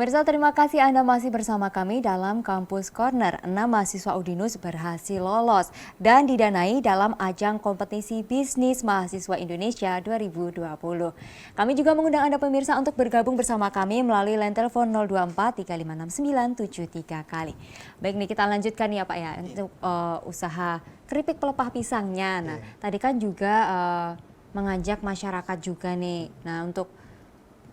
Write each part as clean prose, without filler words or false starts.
Pemirsa, terima kasih Anda masih bersama kami dalam Kampus Corner. 6 mahasiswa Udinus berhasil lolos dan didanai dalam ajang kompetisi bisnis mahasiswa Indonesia 2020. Kami juga mengundang Anda pemirsa untuk bergabung bersama kami melalui line telepon 024 356973 kali. Baik nih, kita lanjutkan ya Pak ya untuk usaha keripik pelepah pisangnya. Nah, tadi kan juga mengajak masyarakat juga nih. Nah, untuk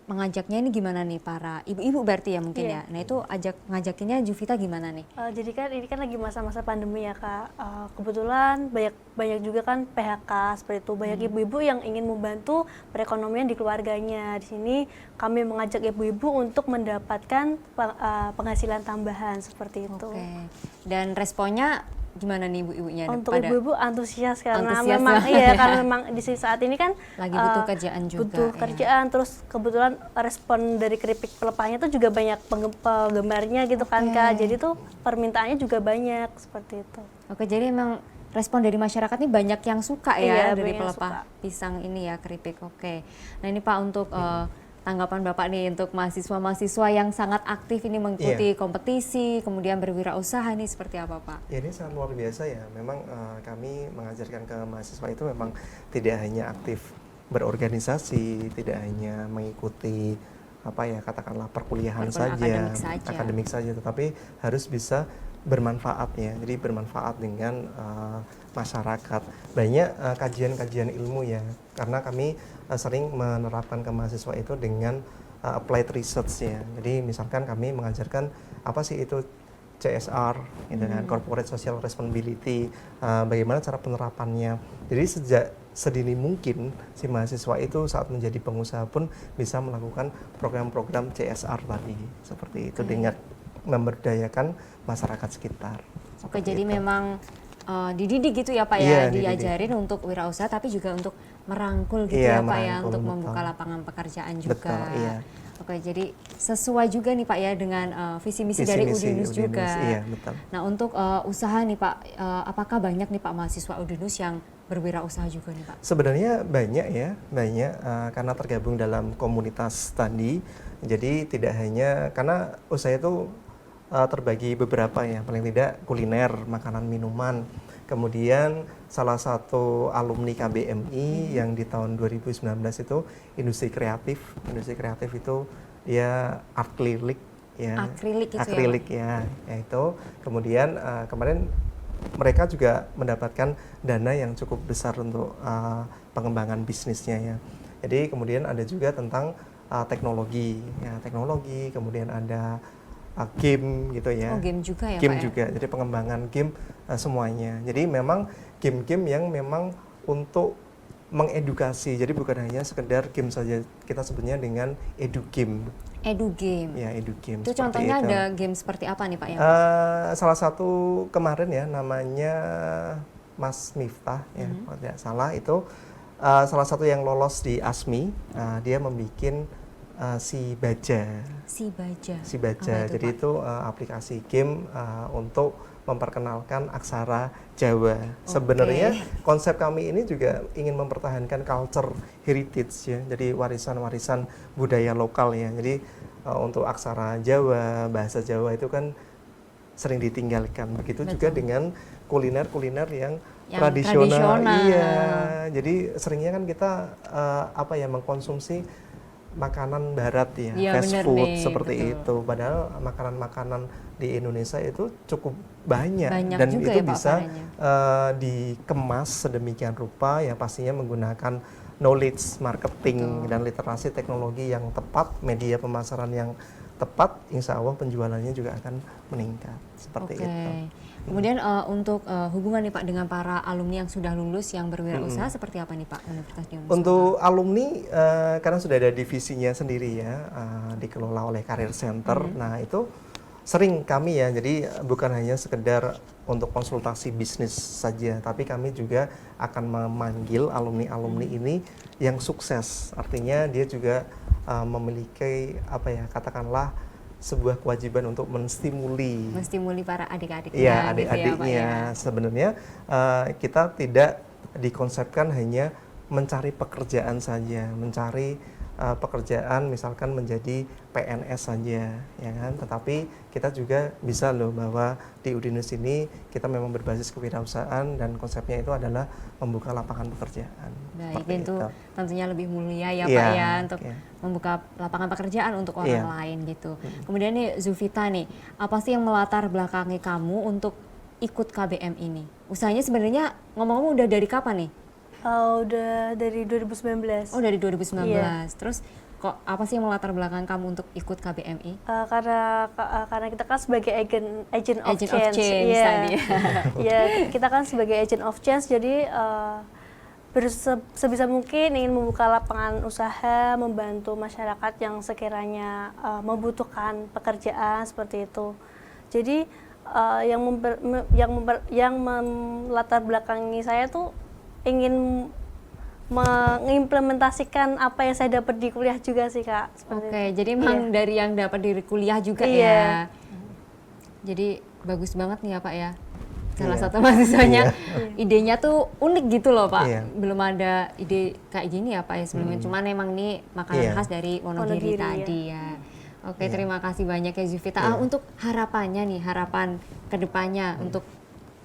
mengajaknya ini gimana nih para ibu-ibu berarti ya mungkin ya. Nah itu ngajakinnya Juvita gimana nih? Jadi kan ini kan lagi masa-masa pandemi ya Kak. Kebetulan banyak juga kan PHK seperti itu. Banyak ibu-ibu yang ingin membantu perekonomian di keluarganya. Di sini kami mengajak ibu-ibu untuk mendapatkan penghasilan tambahan seperti itu. Oke. Dan responnya gimana nih ibu-ibunya? Untuk ibu-ibu antusias karena antusias memang iya karena memang di saat ini kan lagi butuh kerjaan juga. Butuh kerjaan, terus kebetulan respon dari keripik pelepahnya tuh juga banyak penggemarnya gitu kan Kak. Jadi tuh permintaannya juga banyak seperti itu. Oke, jadi emang respon dari masyarakat ini banyak yang suka ya dari pelepah suka. pisang ini ya, keripik. Oke. Nah ini Pak untuk tanggapan Bapak nih untuk mahasiswa-mahasiswa yang sangat aktif ini mengikuti kompetisi, kemudian berwirausaha ini seperti apa Pak? Ya, ini sangat luar biasa ya. Memang kami mengajarkan ke mahasiswa itu memang tidak hanya aktif berorganisasi, tidak hanya mengikuti apa ya katakanlah perkuliahan saja, akademik saja, tetapi harus bisa bermanfaat ya. Jadi bermanfaat dengan masyarakat. Banyak kajian-kajian ilmu ya. Karena kami sering menerapkan ke mahasiswa itu dengan applied research ya. Jadi misalkan kami mengajarkan apa sih itu CSR, gitu kan, Corporate Social Responsibility, bagaimana cara penerapannya. Jadi sejak sedini mungkin si mahasiswa itu saat menjadi pengusaha pun bisa melakukan program-program CSR tadi, seperti itu dengan memberdayakan masyarakat sekitar. Oke, jadi memang dididik gitu ya Pak ya, diajarin untuk wirausaha tapi juga untuk merangkul gitu ya Pak ya, untuk membuka lapangan pekerjaan juga. Betul, iya. Oke, jadi sesuai juga nih Pak ya dengan visi misi dari Udinus juga. Iya, betul. Nah untuk usaha nih Pak, apakah banyak nih Pak mahasiswa Udinus yang berwirausaha juga nih Pak? Sebenarnya banyak ya, banyak karena tergabung dalam komunitas tadi. Jadi tidak hanya karena usaha itu terbagi beberapa ya, paling tidak kuliner, makanan, minuman. Kemudian salah satu alumni KBMI yang di tahun 2019 itu industri kreatif. Industri kreatif itu dia akrilik ya. Akrilik ya, yaitu kemudian kemarin mereka juga mendapatkan dana yang cukup besar untuk pengembangan bisnisnya ya. Jadi kemudian ada juga tentang teknologi ya, teknologi, kemudian ada game gitu ya. Oh, game juga ya game Pak juga, jadi pengembangan game semuanya. Jadi memang game-game yang memang untuk mengedukasi, jadi bukan hanya sekedar game saja, kita sebutnya dengan edu game. Edu game? Ya, edu game. Itu contohnya itu. Ada game seperti apa nih Pak? Salah satu kemarin ya, namanya Mas Miftah ya, kalau tidak salah itu salah satu yang lolos di ASMI, dia membuat Si Baja. Jadi itu aplikasi game untuk memperkenalkan aksara Jawa. Sebenarnya konsep kami ini juga ingin mempertahankan culture heritage ya. Jadi warisan-warisan budaya lokal ya. Jadi untuk aksara Jawa, bahasa Jawa itu kan sering ditinggalkan. Begitu juga dengan kuliner-kuliner yang tradisional. Iya. Jadi seringnya kan kita mengkonsumsi makanan barat ya, fast food seperti itu. Padahal makanan-makanan di Indonesia itu cukup banyak dan itu ya, bisa dikemas sedemikian rupa yang pastinya menggunakan knowledge marketing dan literasi teknologi yang tepat, media pemasaran yang tepat, insya Allah penjualannya juga akan meningkat seperti itu. Kemudian untuk hubungan nih Pak dengan para alumni yang sudah lulus yang berwirausaha seperti apa nih Pak Universitas Udinus? Untuk alumni karena sudah ada divisinya sendiri ya, dikelola oleh Career Center. Nah itu sering kami ya, jadi bukan hanya sekedar untuk konsultasi bisnis saja, tapi kami juga akan memanggil alumni-alumni ini yang sukses. Artinya dia juga memiliki katakanlah sebuah kewajiban untuk menstimuli para adik-adiknya. Iya, adik-adiknya. Sebenarnya kita tidak dikonsepkan hanya mencari pekerjaan saja, mencari pekerjaan misalkan menjadi PNS saja, ya kan. Tetapi kita juga bisa loh bahwa di Udinus ini kita memang berbasis kewirausahaan dan konsepnya itu adalah membuka lapangan pekerjaan. Baik, Seperti itu tentunya lebih mulia ya Iya, Pak ya untuk iya. membuka lapangan pekerjaan untuk orang Iya. lain gitu. Kemudian nih Zulfita nih, apa sih yang melatar belakangi kamu untuk ikut KBM ini? Usahanya sebenarnya ngomong-ngomong udah dari kapan nih? Udah dari 2019. Oh dari 2019. Iya. Terus kok apa sih yang melatar belakang kamu untuk ikut KBMI? Karena kita kan sebagai agent of Agent of change, change Iya. tadi. Ya, kita kan sebagai agent of change, jadi sebisa mungkin ingin membuka lapangan usaha, membantu masyarakat yang sekiranya membutuhkan pekerjaan seperti itu. Jadi yang melatar belakangi saya tuh ingin mengimplementasikan apa yang saya dapat di kuliah juga sih Kak. Seperti Oke, itu. jadi memang dari yang dapat dari kuliah juga Iya. ya. Jadi bagus banget nih ya Pak ya. Salah Iya. satu mahasiswanya Iya. idenya tuh unik gitu loh Pak. Iya. Belum ada ide kayak gini ya Pak ya sebelumnya. Cuman emang ini makanan Iya. khas dari Wonogiri Wonogiri, tadi ya. Oke, Iya. terima kasih banyak ya Zulfita. Iya. Untuk harapannya nih, harapan kedepannya untuk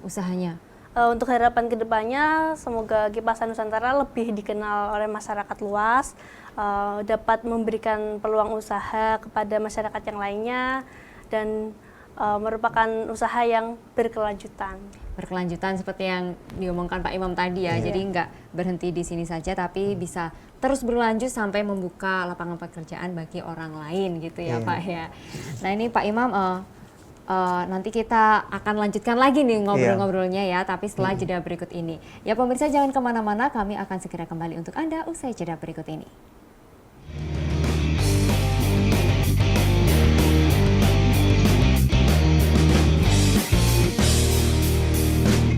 usahanya. Untuk harapan kedepannya, semoga Kipasan Nusantara lebih dikenal oleh masyarakat luas, dapat memberikan peluang usaha kepada masyarakat yang lainnya, dan merupakan usaha yang berkelanjutan. Berkelanjutan seperti yang diomongkan Pak Imam tadi ya. Iya. Jadi nggak berhenti di sini saja tapi bisa terus berlanjut sampai membuka lapangan pekerjaan bagi orang lain gitu ya Iya. Pak ya. Nah ini Pak Imam nanti kita akan lanjutkan lagi nih ngobrol-ngobrolnya ya, tapi setelah jeda berikut ini. Ya pemirsa jangan kemana-mana, kami akan segera kembali untuk Anda usai jeda berikut ini.